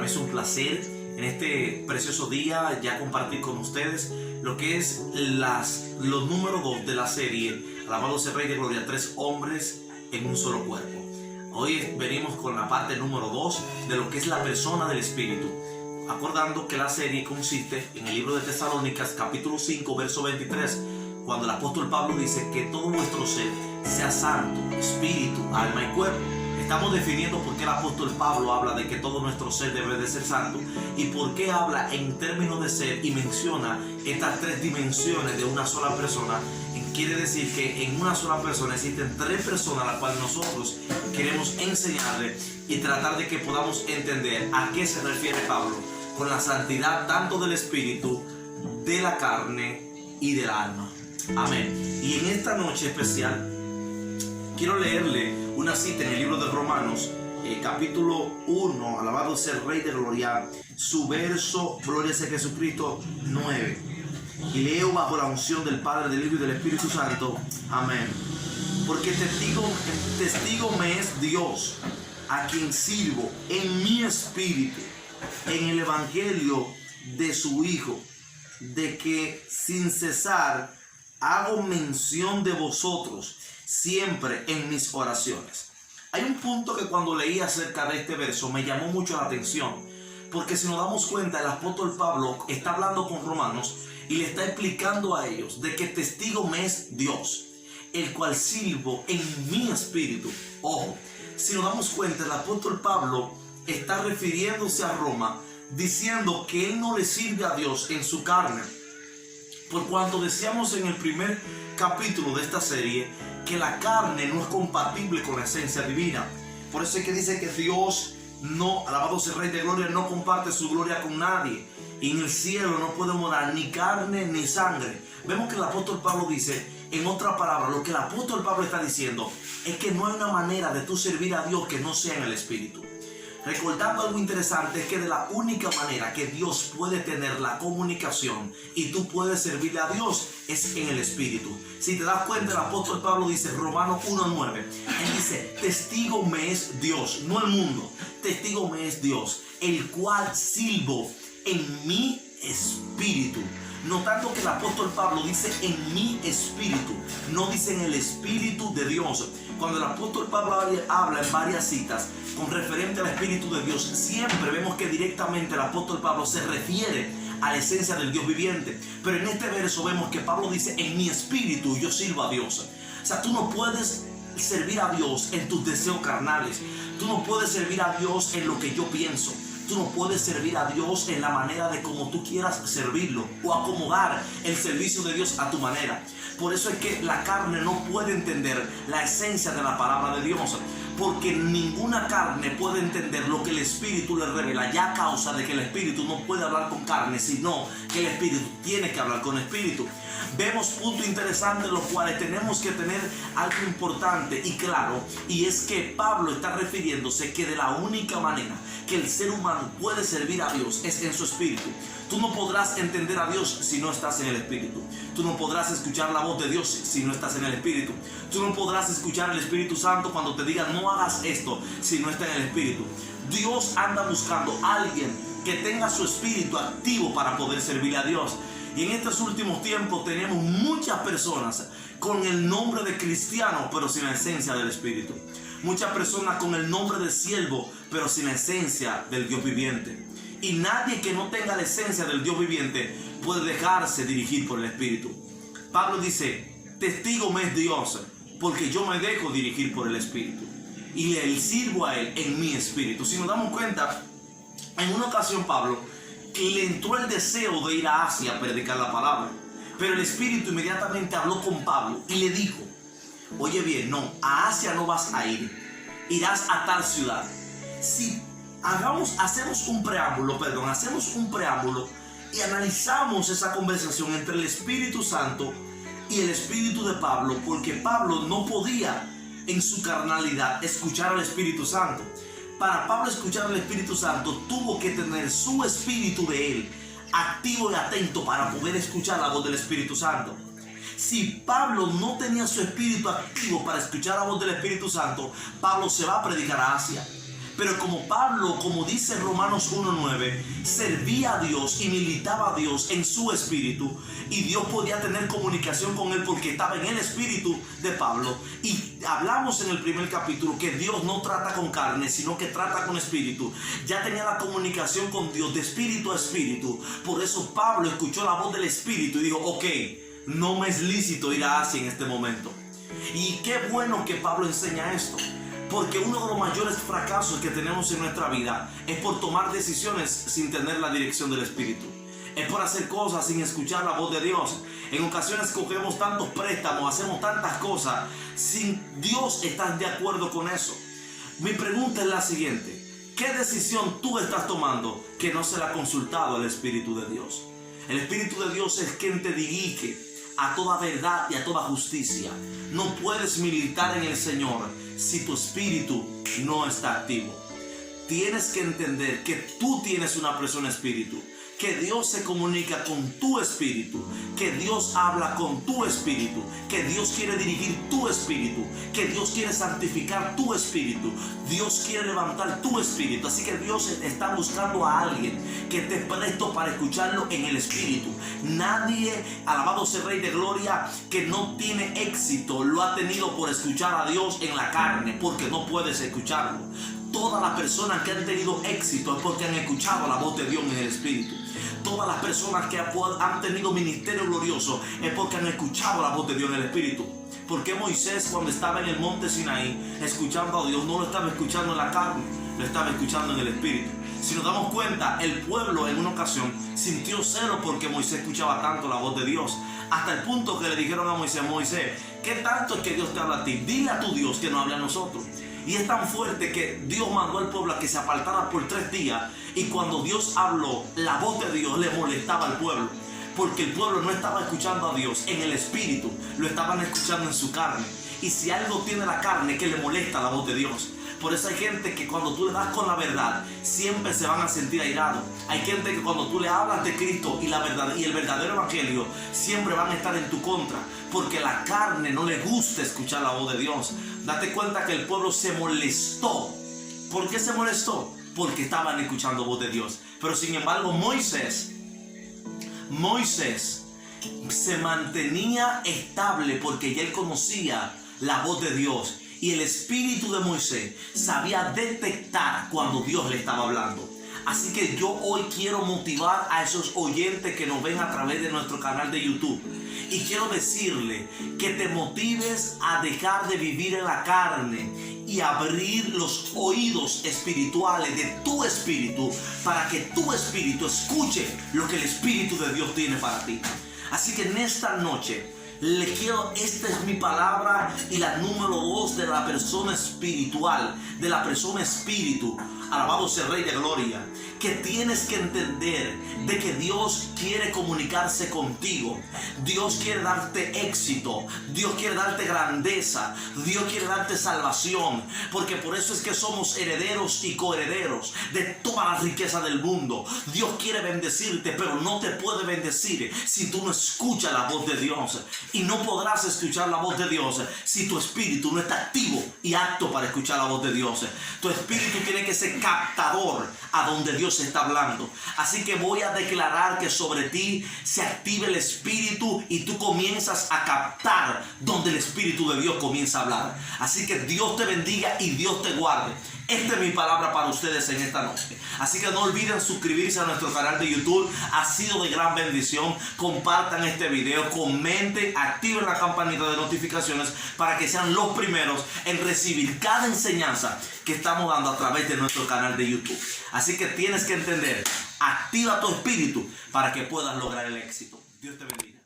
mí es un placer en este precioso día ya compartir con ustedes lo que es los números 2 de la serie Alabado sea el Rey de Gloria, 3 hombres en un solo cuerpo. Hoy venimos con la parte número 2 de lo que es la persona del Espíritu, acordando que la serie consiste en el libro de Tesalónicas capítulo 5 verso 23, cuando el apóstol Pablo dice que todo vuestro ser sea santo, espíritu, alma y cuerpo. Estamos definiendo por qué el apóstol Pablo habla de que todo nuestro ser debe de ser santo y por qué habla en términos de ser y menciona estas 3 dimensiones de una sola persona. Quiere decir que en una sola persona existen 3 personas a las cuales nosotros queremos enseñarle y tratar de que podamos entender a qué se refiere Pablo con la santidad tanto del espíritu, de la carne y del alma. Amén. Y en esta noche especial quiero leerle una cita en el libro de Romanos, capítulo 1, alabado sea el Rey de Gloria, su verso, gloria sea Jesucristo, 9. Y leo bajo la unción del Padre, del Hijo y del Espíritu Santo. Amén. Porque testigo me es Dios, a quien sirvo en mi espíritu, en el evangelio de su Hijo, de que sin cesar hago mención de vosotros siempre en mis oraciones. Hay un punto que cuando leí acerca de este verso me llamó mucho la atención, porque si nos damos cuenta, el apóstol Pablo está hablando con romanos y le está explicando a ellos de que testigo me es Dios, el cual sirvo en mi espíritu. Ojo, si nos damos cuenta, el apóstol Pablo está refiriéndose a Roma diciendo que él no le sirve a Dios en su carne, por cuanto decíamos en el primer capítulo de esta serie que la carne no es compatible con la esencia divina. Por eso es que dice que Dios no, alabado sea el Rey de Gloria, no comparte su gloria con nadie. Y en el cielo no puede morar ni carne ni sangre. Vemos que el apóstol Pablo dice, en otra palabra, lo que el apóstol Pablo está diciendo es que no hay una manera de tú servir a Dios que no sea en el espíritu. Recordando algo interesante, es que de la única manera que Dios puede tener la comunicación y tú puedes servirle a Dios es en el espíritu. Si te das cuenta, el apóstol Pablo dice, Romanos 1:9, él dice, testigo me es Dios, no el mundo, testigo me es Dios, el cual sirvo en mi espíritu. Notando que el apóstol Pablo dice en mi espíritu, no dice en el espíritu de Dios. Cuando el apóstol Pablo habla en varias citas con referente al espíritu de Dios, siempre vemos que directamente el apóstol Pablo se refiere a la esencia del Dios viviente. Pero en este verso vemos que Pablo dice en mi espíritu yo sirvo a Dios. O sea, tú no puedes servir a Dios en tus deseos carnales. Tú no puedes servir a Dios en lo que yo pienso. Tú no puedes servir a Dios en la manera de como tú quieras servirlo o acomodar el servicio de Dios a tu manera. Por eso es que la carne no puede entender la esencia de la palabra de Dios, porque ninguna carne puede entender lo que el Espíritu le revela, ya a causa de que el Espíritu no puede hablar con carne, sino que el Espíritu tiene que hablar con Espíritu. Vemos puntos interesantes en los cuales tenemos que tener algo importante y claro, y es que Pablo está refiriéndose que de la única manera que el ser humano puede servir a Dios es en su espíritu. Tú no podrás entender a Dios si no estás en el espíritu. Tú no podrás escuchar la voz de Dios si no estás en el espíritu. Tú no podrás escuchar al Espíritu Santo cuando te diga no hagas esto si no está en el espíritu. Dios anda buscando a alguien que tenga su espíritu activo para poder servir a Dios. Y en estos últimos tiempos tenemos muchas personas con el nombre de cristiano, pero sin la esencia del Espíritu. Muchas personas con el nombre de siervo, pero sin la esencia del Dios viviente. Y nadie que no tenga la esencia del Dios viviente puede dejarse dirigir por el Espíritu. Pablo dice, testigo me es Dios, porque yo me dejo dirigir por el Espíritu. Y le sirvo a Él en mi espíritu. Si nos damos cuenta, en una ocasión Pablo le entró el deseo de ir a Asia a predicar la palabra, pero el Espíritu inmediatamente habló con Pablo y le dijo, oye bien, no, a Asia no vas a ir, irás a tal ciudad. Si hacemos un preámbulo y analizamos esa conversación entre el Espíritu Santo y el Espíritu de Pablo, porque Pablo no podía en su carnalidad escuchar al Espíritu Santo. Para Pablo escuchar al Espíritu Santo tuvo que tener su espíritu de él activo y atento para poder escuchar la voz del Espíritu Santo. Si Pablo no tenía su espíritu activo para escuchar la voz del Espíritu Santo, Pablo se va a predicar a Asia. Pero como Pablo, como dice Romanos 1:9, servía a Dios y militaba a Dios en su espíritu, y Dios podía tener comunicación con él porque estaba en el espíritu de Pablo. Y hablamos en el primer capítulo que Dios no trata con carne, sino que trata con espíritu. Ya tenía la comunicación con Dios de espíritu a espíritu. Por eso Pablo escuchó la voz del espíritu y dijo: ok, no me es lícito ir a Asia en este momento. Y qué bueno que Pablo enseña esto, porque uno de los mayores fracasos que tenemos en nuestra vida es por tomar decisiones sin tener la dirección del Espíritu. Es por hacer cosas sin escuchar la voz de Dios. En ocasiones cogemos tantos préstamos, hacemos tantas cosas sin Dios estar de acuerdo con eso. Mi pregunta es la siguiente: ¿qué decisión tú estás tomando que no se la ha consultado el Espíritu de Dios? El Espíritu de Dios es quien te dirige a toda verdad y a toda justicia. No puedes militar en el Señor si tu espíritu no está activo. Tienes que entender que tú tienes una persona espíritu, que Dios se comunica con tu espíritu, que Dios habla con tu espíritu, que Dios quiere dirigir tu espíritu, que Dios quiere santificar tu espíritu, Dios quiere levantar tu espíritu. Así que Dios está buscando a alguien que esté presto para escucharlo en el espíritu. Nadie, alabado sea el Rey de Gloria, que no tiene éxito lo ha tenido por escuchar a Dios en la carne, porque no puedes escucharlo. Todas las personas que han tenido éxito es porque han escuchado la voz de Dios en el espíritu. Todas las personas que han tenido ministerio glorioso es porque han escuchado la voz de Dios en el espíritu. Porque Moisés, cuando estaba en el monte Sinaí escuchando a Dios, no lo estaba escuchando en la carne, lo estaba escuchando en el espíritu. Si nos damos cuenta, el pueblo en una ocasión sintió celo porque Moisés escuchaba tanto la voz de Dios, hasta el punto que le dijeron a Moisés: Moisés, ¿qué tanto es que Dios te habla a ti? Dile a tu Dios que nos hable a nosotros. Y es tan fuerte que Dios mandó al pueblo a que se apartara por 3 días. Y cuando Dios habló, la voz de Dios le molestaba al pueblo, porque el pueblo no estaba escuchando a Dios en el espíritu, lo estaban escuchando en su carne. Y si algo tiene la carne, que le molesta la voz de Dios. Por eso hay gente que cuando tú le das con la verdad, siempre se van a sentir airados. Hay gente que cuando tú le hablas de Cristo y la verdad y el verdadero evangelio, siempre van a estar en tu contra, porque la carne no le gusta escuchar la voz de Dios. Date cuenta que el pueblo se molestó. ¿Por qué se molestó? Porque estaban escuchando voz de Dios. Pero sin embargo Moisés se mantenía estable porque ya él conocía la voz de Dios. Y el espíritu de Moisés sabía detectar cuando Dios le estaba hablando. Así que yo hoy quiero motivar a esos oyentes que nos ven a través de nuestro canal de YouTube. Y quiero decirle que te motives a dejar de vivir en la carne y abrir los oídos espirituales de tu espíritu para que tu espíritu escuche lo que el Espíritu de Dios tiene para ti. Así que en esta noche esta es mi palabra y la número 2 de la persona espiritual, de la persona espíritu. Alabado sea el Rey de Gloria. Que tienes que entender de que Dios quiere comunicarse contigo. Dios quiere darte éxito. Dios quiere darte grandeza. Dios quiere darte salvación. Porque por eso es que somos herederos y coherederos de toda la riqueza del mundo. Dios quiere bendecirte, pero no te puede bendecir si tú no escuchas la voz de Dios. Y no podrás escuchar la voz de Dios si tu espíritu no está activo y apto para escuchar la voz de Dios. Tu espíritu tiene que ser captador a donde Dios está hablando. Así que voy a declarar que sobre ti se active el espíritu y tú comienzas a captar donde el Espíritu de Dios comienza a hablar. Así que Dios te bendiga y Dios te guarde. Esta es mi palabra para ustedes en esta noche. Así que no olviden suscribirse a nuestro canal de YouTube. Ha sido de gran bendición. Compartan este video, comenten, activen la campanita de notificaciones para que sean los primeros en recibir cada enseñanza que estamos dando a través de nuestro canal de YouTube. Así que tienes que entender, activa tu espíritu para que puedas lograr el éxito. Dios te bendiga.